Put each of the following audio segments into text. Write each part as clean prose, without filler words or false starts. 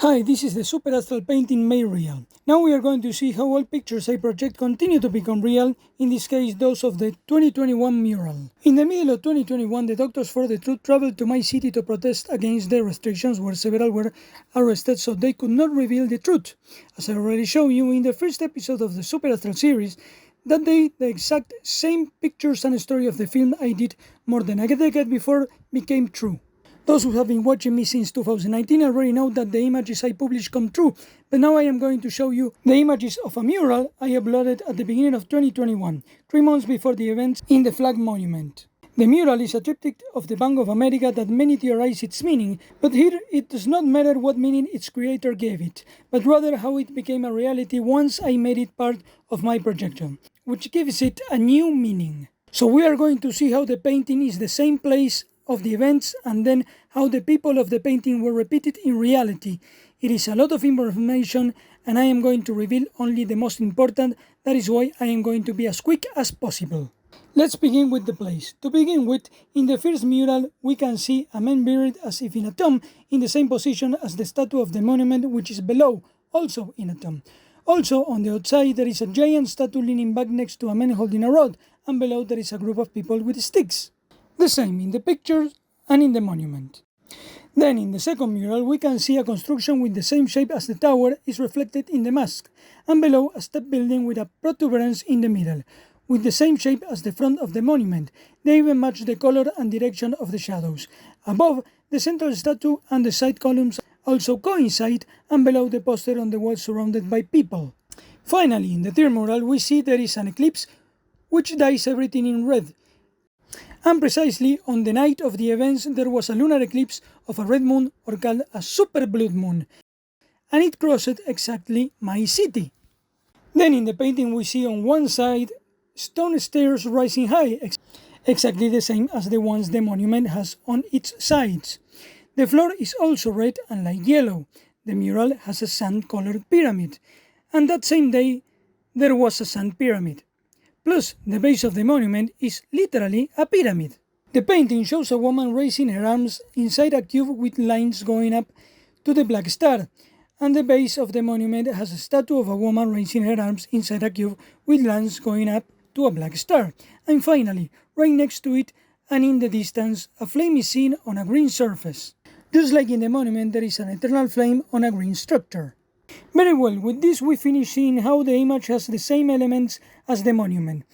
Hi, this is the Super Astral painting made real. Now we are going to see how all pictures I project continue to become real, in this case those of the 2021 mural. In the middle of 2021, the Doctors for the Truth traveled to my city to protest against the restrictions where several were arrested so they could not reveal the truth. As I already showed you in the first episode of the Super Astral series, that day the exact same pictures and story of the film I did more than a decade before became true. Those who have been watching me since 2019 already know that the images I publish come true, but now I am going to show you the images of a mural I uploaded at the beginning of 2021, 3 months before the events in the Flag Monument. The mural is a triptych of the Bank of America that many theorize its meaning, but here it does not matter what meaning its creator gave it, but rather how it became a reality once I made it part of my projection, which gives it a new meaning. So we are going to see how the painting is the same place of the events, and then how the people of the painting were repeated in reality. It is a lot of information, and I am going to reveal only the most important. That is why I am going to be as quick as possible. Let's begin with the place. To begin with, in the first mural we can see a man buried as if in a tomb, in the same position as the statue of the monument which is below, also in a tomb. Also on the outside there is a giant statue leaning back next to a man holding a rod, and below there is a group of people with sticks. The same in the pictures and in the monument. Then in the second mural we can see a construction with the same shape as the tower is reflected in the mask, and below a step building with a protuberance in the middle, with the same shape as the front of the monument. They even match the color and direction of the shadows. Above, the central statue and the side columns also coincide, and below the poster on the wall surrounded by people. Finally, in the third mural we see there is an eclipse which dyes everything in red. And precisely on the night of the events there was a lunar eclipse of a red moon, or called a super blood moon, and it crossed exactly my city. Then in the painting we see on one side stone stairs rising high, exactly the same as the ones the monument has on its sides. The floor is also red and light yellow. The mural has a sand-colored pyramid, and that same day there was a sand pyramid. Plus, the base of the monument is literally a pyramid. The painting shows a woman raising her arms inside a cube with lines going up to the black star, and the base of the monument has a statue of a woman raising her arms inside a cube with lines going up to a black star. And finally, right next to it and in the distance, a flame is seen on a green surface. Just like in the monument, there is an eternal flame on a green structure. Very well, with this we finish seeing how the image has the same elements as the monument,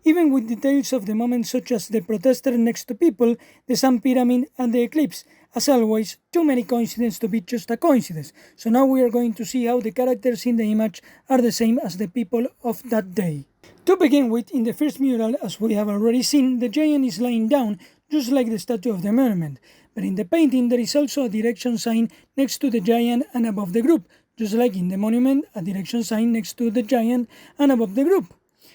even with details of the moment such as the protester next to people, the sun pyramid and the eclipse. As always, too many coincidences to be just a coincidence. So now we are going to see how the characters in the image are the same as the people of that day. To begin with, in the first mural, as we have already seen, the giant is lying down, just like the statue of the monument. But in the painting there is also a direction sign next to the giant and above the group, just like in the monument, a direction sign next to the giant and above the group.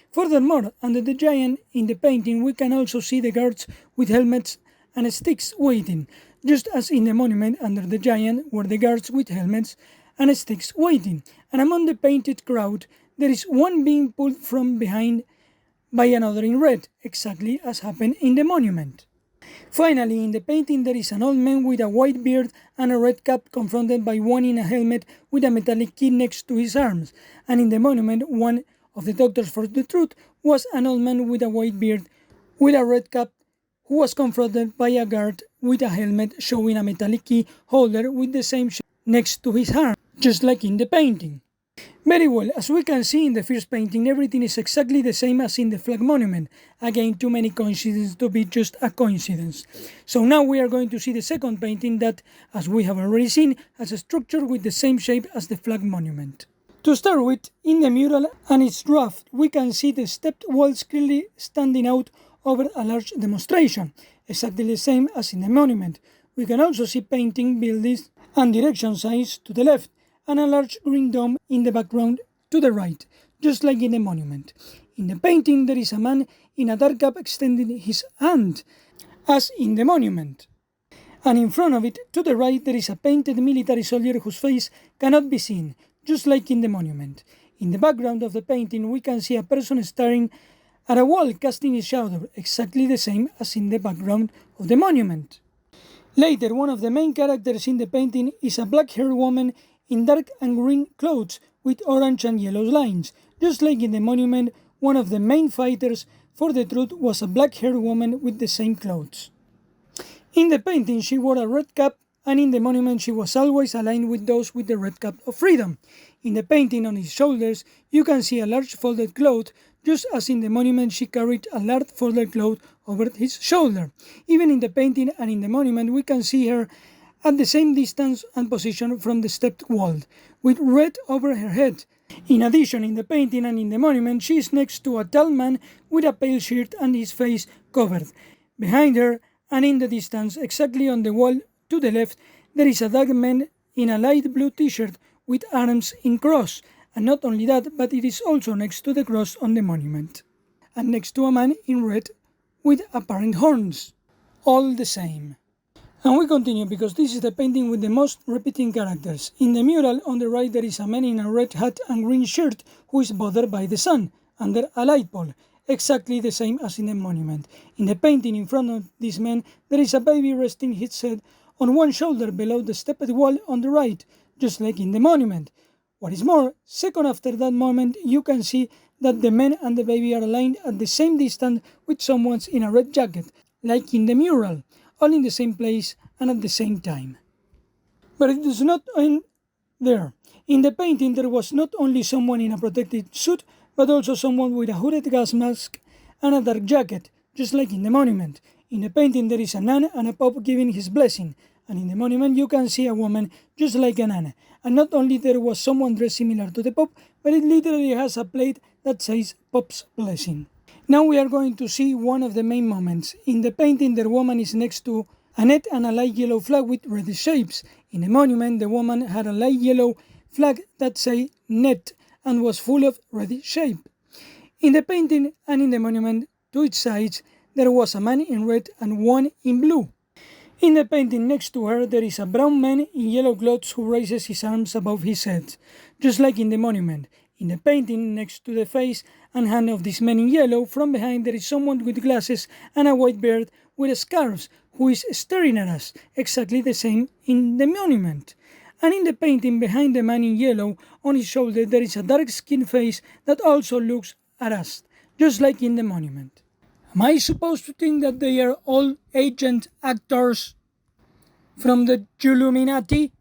Furthermore, under the giant in the painting we can also see the guards with helmets and sticks waiting, just as in the monument under the giant were the guards with helmets and sticks waiting. And among the painted crowd there is one being pulled from behind by another in red, exactly as happened in the monument. Finally, in the painting there is an old man with a white beard and a red cap confronted by one in a helmet with a metallic key next to his arms, and in the monument one of the Doctors for the Truth was an old man with a white beard with a red cap who was confronted by a guard with a helmet showing a metallic key holder with the same shape next to his arm, just like in the painting. Very well, as we can see in the first painting, everything is exactly the same as in the flag monument. Again, too many coincidences to be just a coincidence. So now we are going to see the second painting that, as we have already seen, has a structure with the same shape as the flag monument. To start with, in the mural and its draft, we can see the stepped walls clearly standing out over a large demonstration, exactly the same as in the monument. We can also see painting, buildings and direction signs to the left, and a large green dome in the background to the right, just like in the monument. In the painting there is a man in a dark cap extending his hand, as in the monument. And in front of it, to the right, there is a painted military soldier whose face cannot be seen, just like in the monument. In the background of the painting we can see a person staring at a wall casting his shadow, exactly the same as in the background of the monument. Later, one of the main characters in the painting is a black-haired woman in dark and green clothes with orange and yellow lines. Just like in the monument, one of the main fighters for the truth was a black-haired woman with the same clothes. In the painting, she wore a red cap, and in the monument, she was always aligned with those with the red cap of freedom. In the painting, on his shoulders, you can see a large folded cloth, just as in the monument, she carried a large folded cloth over his shoulder. Even in the painting and in the monument, we can see her at the same distance and position from the stepped wall, with red over her head. In addition, in the painting and in the monument, she is next to a tall man with a pale shirt and his face covered. Behind her, and in the distance, exactly on the wall to the left, there is a dark man in a light blue t-shirt with arms in cross. And not only that, but it is also next to the cross on the monument. And next to a man in red with apparent horns. All the same. And we continue because this is the painting with the most repeating characters. In the mural on the right there is a man in a red hat and green shirt who is bothered by the sun under a light pole, exactly the same as in the monument. In the painting in front of this man there is a baby resting his head on one shoulder below the stepped wall on the right, just like in the monument. What is more, second after that moment you can see that the man and the baby are aligned at the same distance with someone in a red jacket, like in the mural, all in the same place and at the same time. But it does not end there. In the painting there was not only someone in a protective suit, but also someone with a hooded gas mask and a dark jacket, just like in the monument. In the painting there is a nun and a pope giving his blessing, and in the monument you can see a woman just like a nun. And not only there was someone dressed similar to the pope, but it literally has a plate that says Pope's blessing. Now we are going to see one of the main moments. In the painting the woman is next to a net and a light yellow flag with red shapes. In the monument the woman had a light yellow flag that said net and was full of red shape. In the painting and in the monument to its sides there was a man in red and one in blue. In the painting next to her there is a brown man in yellow clothes who raises his arms above his head, just like in the monument. In the painting next to the face and hand of this man in yellow, from behind there is someone with glasses and a white beard with scarves who is staring at us, exactly the same in the monument. And in the painting behind the man in yellow, on his shoulder there is a dark-skinned face that also looks at us, just like in the monument. Am I supposed to think that they are all agent actors from the Illuminati?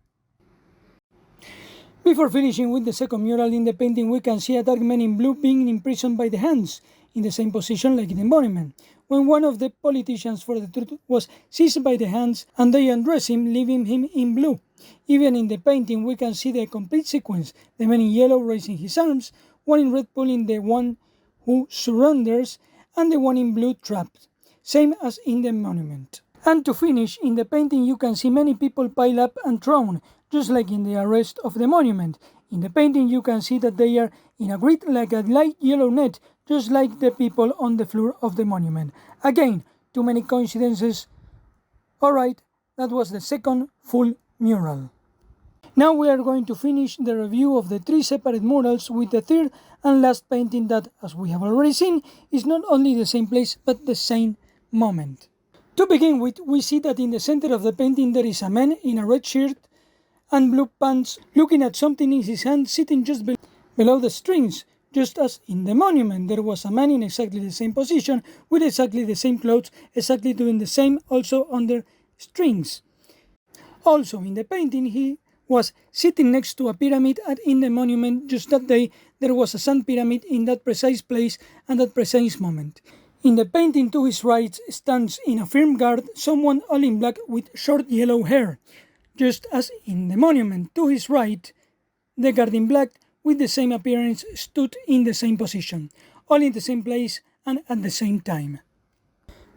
Before finishing with the second mural in the painting, we can see a dark man in blue being imprisoned by the hands, in the same position like in the monument, when one of the politicians for the truth was seized by the hands and they undress him, leaving him in blue. Even in the painting we can see the complete sequence, the man in yellow raising his arms, one in red pulling the one who surrenders, and the one in blue trapped, same as in the monument. And to finish, in the painting you can see many people pile up and thrown, just like in the arrest of the monument. In the painting you can see that they are in a grid like a light yellow net, just like the people on the floor of the monument. Again, too many coincidences. Alright, that was the second full mural. Now we are going to finish the review of the three separate murals with the third and last painting that, as we have already seen, is not only the same place but the same moment. To begin with, we see that in the center of the painting there is a man in a red shirt and blue pants looking at something in his hand sitting just below the strings. Just as in the monument there was a man in exactly the same position with exactly the same clothes, exactly doing the same also under strings. Also in the painting he was sitting next to a pyramid, and in the monument just that day there was a sand pyramid in that precise place and that precise moment. In the painting to his right stands in a firm guard someone all in black with short yellow hair, just as in the monument to his right the guard in black with the same appearance stood in the same position, all in the same place and at the same time.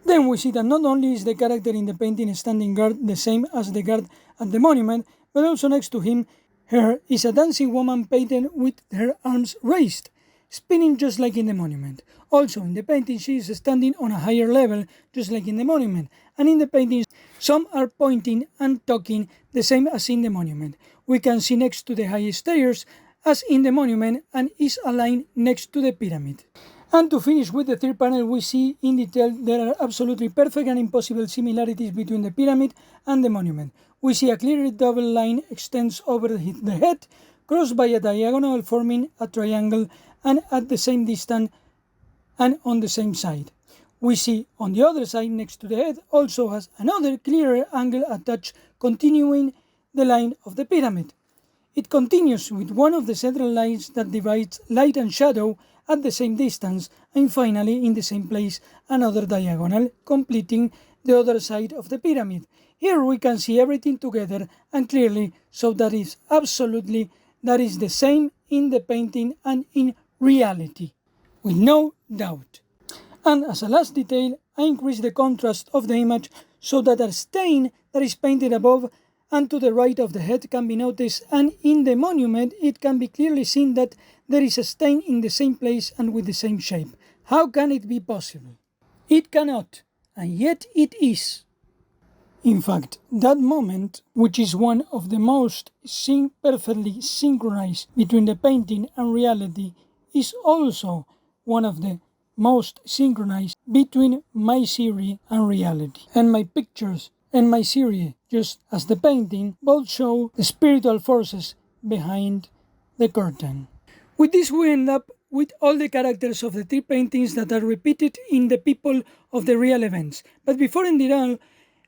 Then we see that not only is the character in the painting standing guard the same as the guard at the monument, but also next to him her is a dancing woman painted with her arms raised, spinning just like in the monument. Also in the painting she is standing on a higher level just like in the monument, and in the painting some are pointing and talking the same as in the monument. We can see next to the high stairs as in the monument and is aligned next to the pyramid. And to finish with the third panel, we see in detail there are absolutely perfect and impossible similarities between the pyramid and the monument. we see a clear double line extends over the head, crossed by a diagonal forming a triangle and at the same distance and on the same side. We see on the other side next to the head also has another clearer angle attached continuing the line of the pyramid. It continues with one of the central lines that divides light and shadow at the same distance, and finally in the same place another diagonal completing the other side of the pyramid. Here we can see everything together and clearly, so that is the same in the painting and in reality, with no doubt. And as a last detail, I increase the contrast of the image so that a stain that is painted above and to the right of the head can be noticed, and in the monument it can be clearly seen that there is a stain in the same place and with the same shape. How can it be possible? It cannot, and yet it is. In fact, that moment, which is one of the most perfectly synchronized between the painting and reality, is also one of the most synchronized between my series and reality. And my pictures and my series, just as the painting, both show the spiritual forces behind the curtain. With this we end up with all the characters of the three paintings that are repeated in the people of the real events. But before ending all,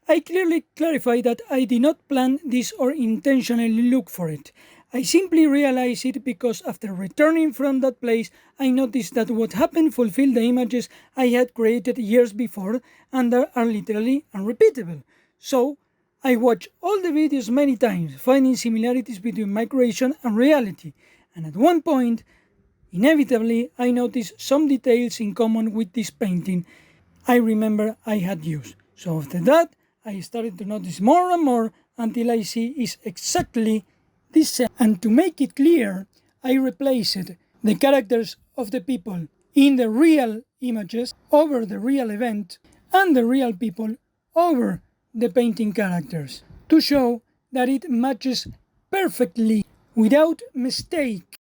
I clearly clarify that I did not plan this or intentionally look for it. I simply realized it because after returning from that place, I noticed that what happened fulfilled the images I had created years before and are literally unrepeatable. So, I watched all the videos many times, finding similarities between my creation and reality. And at one point, inevitably, I noticed some details in common with this painting I remember I had used. So after that, I started to notice more and more until I see it's exactly the same. And to make it clear, I replaced the characters of the people in the real images over the real event and the real people over the painting characters to show that it matches perfectly without mistake.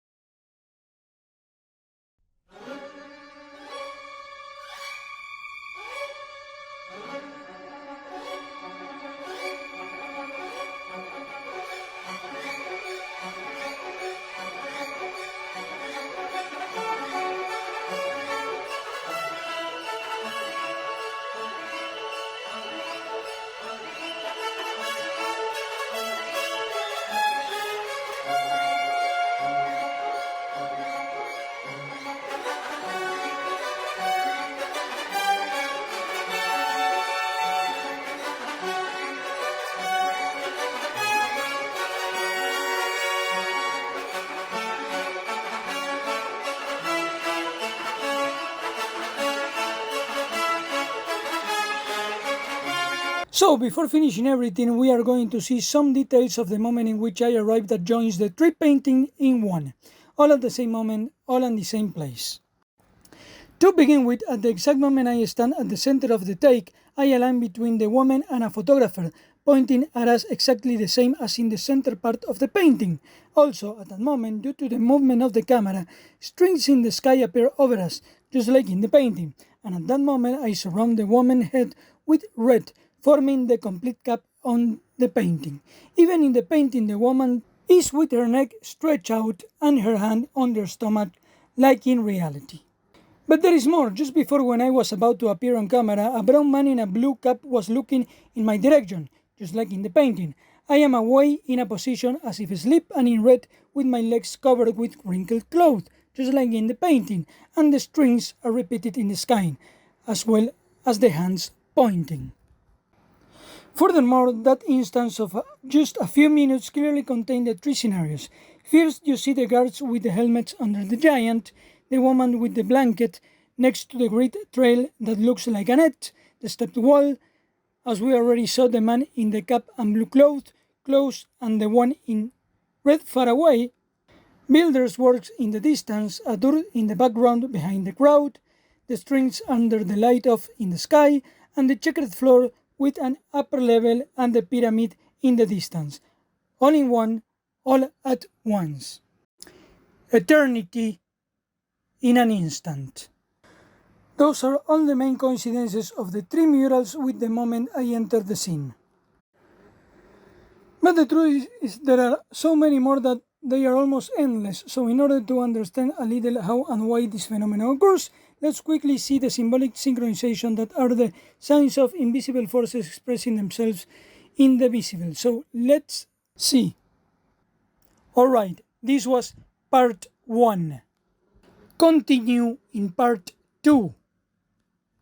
So, before finishing everything, we are going to see some details of the moment in which I arrived that joins the three paintings in one, all at the same moment, all in the same place. To begin with, at the exact moment I stand at the center of the take, I align between the woman and a photographer, pointing at us exactly the same as in the center part of the painting. Also, at that moment, due to the movement of the camera, strings in the sky appear over us, just like in the painting, and at that moment I surround the woman's head with red, forming the complete cap on the painting. Even in the painting, the woman is with her neck stretched out and her hand on her stomach, like in reality. But there is more. Just before, when I was about to appear on camera, a brown man in a blue cap was looking in my direction, just like in the painting. I am away in a position as if asleep and in red, with my legs covered with wrinkled cloth, just like in the painting, and the strings are repeated in the sky, as well as the hands pointing. Furthermore, that instance of just a few minutes clearly contained the three scenarios. First, you see the guards with the helmets under the giant, the woman with the blanket next to the great trail that looks like a net, the stepped wall, as we already saw the man in the cap and blue clothes, and the one in red far away, builders' works in the distance, a door in the background behind the crowd, the strings under the light off in the sky, and the checkered floor with an upper level and the pyramid in the distance. All in one, all at once. Eternity in an instant. Those are all the main coincidences of the three murals with the moment I entered the scene. But the truth is there are so many more that they are almost endless. So in order to understand a little how and why this phenomenon occurs, let's quickly see the symbolic synchronization that are the signs of invisible forces expressing themselves in the visible. So let's see. Alright, this was part 1. Continue in part 2.